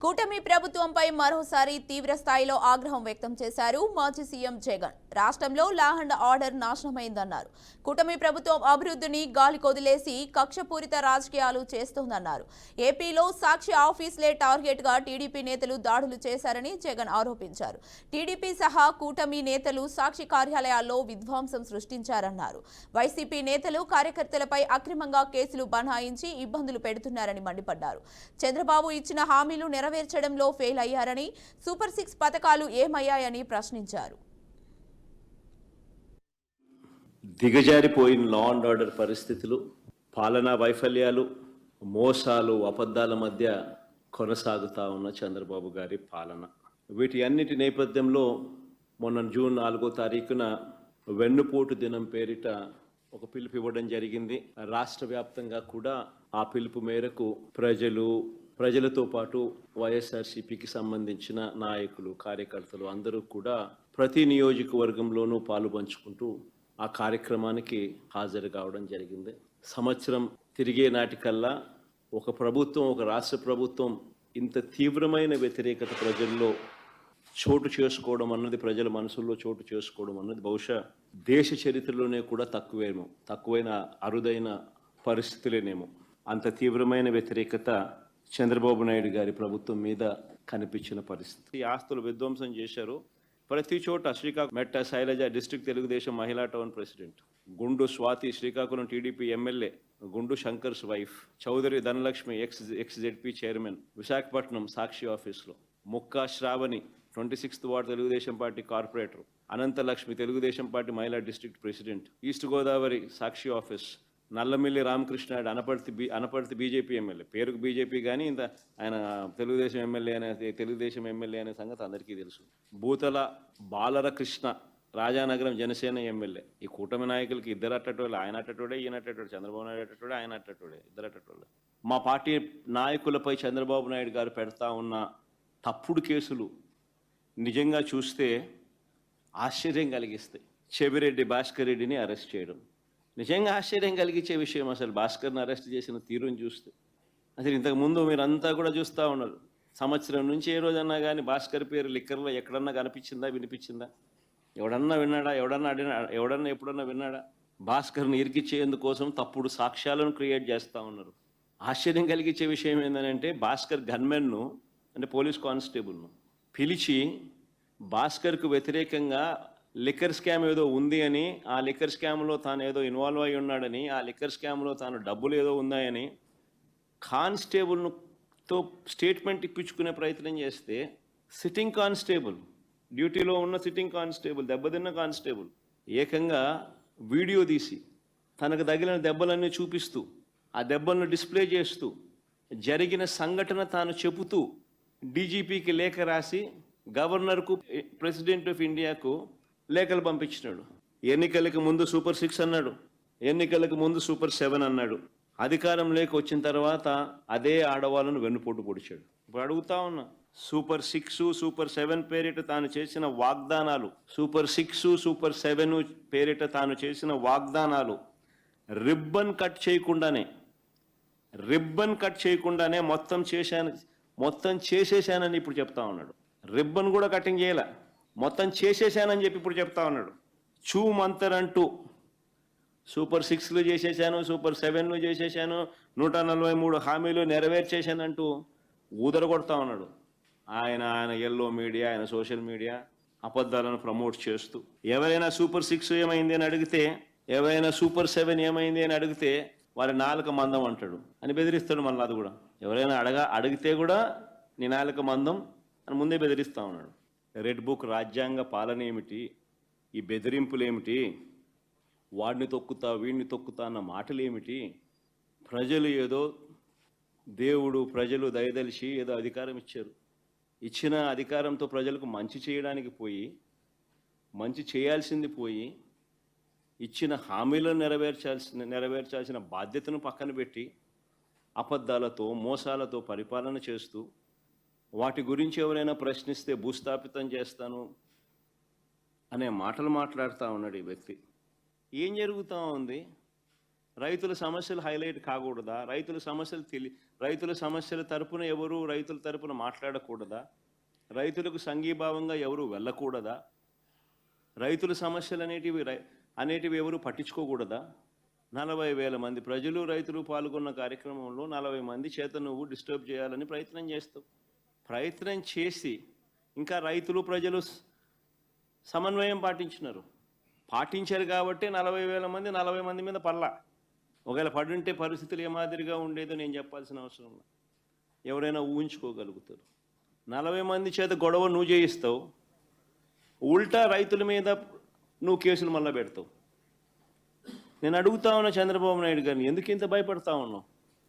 కూటమి ప్రభుత్వంపై మరోసారి తీవ్ర స్థాయిలో ఆగ్రహం వ్యక్తం చేశారు మాజీ సీఎం జగన్. రాష్ట్రంలో లా అండ్ ఆర్డర్ నాశనమైందన్నారు. కూటమి ప్రభుత్వం అభివృద్ధిని గాలికొదిలేసి కక్షపూరిత రాజకీయాలు చేస్తోందన్నారు. ఏపీలో సాక్షి ఆఫీసులే టార్గెట్ గా టీడీపీ నేతలు దాడులు చేశారని జగన్ ఆరోపించారు. టీడీపీ సహా కూటమి నేతలు సాక్షి కార్యాలయాల్లో విధ్వంసం సృష్టించారన్నారు. వైసీపీ నేతలు కార్యకర్తలపై అక్రమంగా కేసులు బనాయించి ఇబ్బందులు పెడుతున్నారని మండిపడ్డారు. చంద్రబాబు ఇచ్చిన హామీలు నెరవేర్చడంలో ఫెయిల్ అయ్యారని, సూపర్ 6 పథకాలు ఏమయ్యాయని ప్రశ్నించారు. దిగజారిపోయిన లా అండ్ ఆర్డర్ పరిస్థితులు, పాలనా వైఫల్యాలు, మోసాలు, అబద్ధాల మధ్య కొనసాగుతా ఉన్న చంద్రబాబు గారి పాలన, వీటి అన్నిటి నేపథ్యంలో మొన్న జూన్ 4వ తారీఖున వెన్నుపోటు దినం పేరిట ఒక పిలుపు ఇవ్వడం జరిగింది. రాష్ట్ర వ్యాప్తంగా కూడా ఆ పిలుపు మేరకు ప్రజలతో పాటు వైఎస్ఆర్సీపీకి సంబంధించిన నాయకులు, కార్యకర్తలు అందరూ కూడా ప్రతి నియోజకవర్గంలోనూ పాలు పంచుకుంటూ ఆ కార్యక్రమానికి హాజరు కావడం జరిగింది. సంవత్సరం తిరిగే నాటికల్లా ఒక రాష్ట్ర ప్రభుత్వం ఇంత తీవ్రమైన వ్యతిరేకత ప్రజల్లో చోటు చేసుకోవడం అన్నది, ప్రజల మనసుల్లో చోటు చేసుకోవడం అన్నది బహుశా దేశ చరిత్రలోనే కూడా తక్కువైన అరుదైన పరిస్థితులేనేమో. అంత తీవ్రమైన వ్యతిరేకత చంద్రబాబు నాయుడు గారి ప్రభుత్వం మీద కనిపించిన పరిస్థితి. ఈ ఆస్తులు విధ్వంసం చేశారు. ప్రతి చోట శ్రీకాకుళం మెట్ట శైలజ డిస్ట్రిక్ట్ తెలుగుదేశం మహిళా టౌన్ ప్రెసిడెంట్, గుండు Swathi Srikakulam TDP MLA, Gundu Shankar's wife, Chowdary Dhanalakshmi ex ZP chairman Visakhapatnam Sakshi ఆఫీసులో, Mukka Sravani 26th ward Telugu Desam party corporator, Ananthalakshmi Telugu Desam party మహిళా district president, east Godavari Sakshi office, Nallamilli Ramakrishna Anaparthi BJP MLA, పేరుకు బీజేపీ కానీ ఆయన తెలుగుదేశం ఎమ్మెల్యే అనే సంగతి అందరికీ తెలుసు. భూతల బాలరకృష్ణ రాజానగరం జనసేన ఎమ్మెల్యే. ఈ కూటమి నాయకులకి ఇద్దరు అట్టటోళ్ళు, ఆయన అట్టటోడే, ఈయన అట్టటోడే, చంద్రబాబు నాయుడు అట్టటోడే, ఆయన అట్టటోడే, ఇద్దరు అట్టటోళ్ళే. మా పార్టీ నాయకులపై చంద్రబాబు నాయుడు గారు పెడతా ఉన్న తప్పుడు కేసులు నిజంగా చూస్తే ఆశ్చర్యం కలిగిస్తాయి. చెవిరెడ్డి భాస్కర్ రెడ్డిని అరెస్ట్ చేయడం నిజంగా ఆశ్చర్యం కలిగించే విషయం. అసలు భాస్కర్ని అరెస్ట్ చేసిన తీరుని చూస్తే అసలు ఇంతకుముందు మీరంతా కూడా చూస్తూ ఉన్నారు. సంవత్సరం నుంచి ఏ రోజన్నా కానీ భాస్కర్ పేరు లిక్కర్లో ఎక్కడన్నా కనిపించిందా, వినిపించిందా? ఎవడన్నా విన్నాడా? ఎవడన్నా ఎప్పుడన్నా విన్నాడా? భాస్కర్ని ఇరికిచ్చేందుకోసం తప్పుడు సాక్ష్యాలను క్రియేట్ చేస్తూ ఉన్నారు. ఆశ్చర్యం కలిగించే విషయం ఏంటంటే, భాస్కర్ గన్మెన్ను అంటే పోలీస్ కానిస్టేబుల్ను పిలిచి భాస్కర్కు వ్యతిరేకంగా లిక్కర్ స్కామ్ ఏదో ఉంది అని, ఆ లిక్కర్ స్కామ్లో తాను ఏదో ఇన్వాల్వ్ అయి ఉన్నాడని, ఆ లిక్కర్ స్కామ్లో తాను డబ్బులు ఏదో ఉన్నాయని కానిస్టేబుల్తో స్టేట్మెంట్ ఇప్పించుకునే ప్రయత్నం చేస్తే, సిట్టింగ్ కానిస్టేబుల్, డ్యూటీలో ఉన్న సిట్టింగ్ కానిస్టేబుల్, దెబ్బతిన్న కానిస్టేబుల్ ఏకంగా వీడియో తీసి తనకు తగిలిన దెబ్బలన్నీ చూపిస్తూ, ఆ దెబ్బలను డిస్ప్లే చేస్తూ, జరిగిన సంఘటన తాను చెబుతూ డీజీపీకి లేఖ రాసి గవర్నర్కు, ప్రెసిడెంట్ ఆఫ్ ఇండియాకు లేఖలు పంపించినాడు. ఎన్నికలకు ముందు సూపర్ 6 అన్నాడు, ఎన్నికలకు ముందు సూపర్ 7 అన్నాడు. అధికారం లేక వచ్చిన తర్వాత అదే ఆడవాళ్ళను వెన్నుపోటు పొడిచాడు. ఇప్పుడు అడుగుతా ఉన్నా, సూపర్ 6, సూపర్ 7 పేరిట తాను చేసిన వాగ్దానాలు, సూపర్ 6, సూపర్ 7 పేరిట తాను చేసిన వాగ్దానాలు రిబ్బన్ కట్ చేయకుండానే మొత్తం చేసేశానని ఇప్పుడు చెప్తా ఉన్నాడు. రిబ్బన్ కూడా కటింగ్ చేయాల, మొత్తం చేసేసానని చెప్పి ఇప్పుడు చెప్తా ఉన్నాడు. అంటూ సూపర్ 6లు చేసేసాను, సూపర్ 7లు చేసేసాను, 143 హామీలు నెరవేర్చేశానంటూ ఊదరగొడతా ఉన్నాడు. ఆయన ఎల్లో మీడియా, ఆయన సోషల్ మీడియా అబద్ధాలను ప్రమోట్ చేస్తూ, ఎవరైనా సూపర్ 6 ఏమైంది అని అడిగితే, ఎవరైనా సూపర్ 7 ఏమైంది అని అడిగితే వారి నాలుక మందం అంటాడు అని బెదిరిస్తాడు. మళ్ళీ అది కూడా ఎవరైనా అడిగితే కూడా నీ నాలుక మందం అని ముందే బెదిరిస్తూ ఉన్నాడు. రెడ్ బుక్ రాజ్యాంగ పాలన ఏమిటి, ఈ బెదిరింపులేమిటి, వాడిని తొక్కుతా వీడిని తొక్కుతా అన్న మాటలు ఏమిటి? ప్రజలు దయదలిచి ఏదో అధికారం ఇచ్చారు. ఇచ్చిన అధికారంతో ప్రజలకు మంచి చేయడానికి పోయి, మంచి చేయాల్సింది పోయి, ఇచ్చిన హామీలను నెరవేర్చాల్సిన బాధ్యతను పక్కన పెట్టి అబద్ధాలతో, మోసాలతో పరిపాలన చేస్తూ, వాటి గురించి ఎవరైనా ప్రశ్నిస్తే భూస్థాపితం చేస్తాను అనే మాటలు మాట్లాడుతూ ఉన్నాడు ఈ వ్యక్తి. ఏం జరుగుతూ ఉంది? రైతుల సమస్యలు హైలైట్ కాకూడదా? రైతుల సమస్యల తరపున ఎవరు రైతుల తరపున మాట్లాడకూడదా? రైతులకు సంఘీభావంగా ఎవరు వెళ్ళకూడదా? రైతుల సమస్యలు అనేటివి ఎవరు పట్టించుకోకూడదా? 40,000 మంది ప్రజలు రైతులు పాల్గొన్న కార్యక్రమంలో 40 మంది చేత నువ్వు డిస్టర్బ్ చేయాలని ప్రయత్నం చేస్తావు. ప్రయత్నం చేసి ఇంకా రైతులు ప్రజలు సమన్వయం పాటించారు కాబట్టి 40,000 మంది 40 మంది మీద పడలా. ఒకవేళ పడుంటే పరిస్థితులు ఏ మాదిరిగా ఉండేదో నేను చెప్పాల్సిన అవసరం లేదు. ఎవరైనా ఊహించుకోగలుగుతారు. 40 మంది చేత గొడవ నువ్వు చేయిస్తావు, ఉల్టా రైతుల మీద నువ్వు కేసులు మళ్ళా పెడతావు. నేను అడుగుతా ఉన్నా చంద్రబాబు నాయుడు గారిని, ఎందుకు ఇంత భయపడతా ఉన్నావు?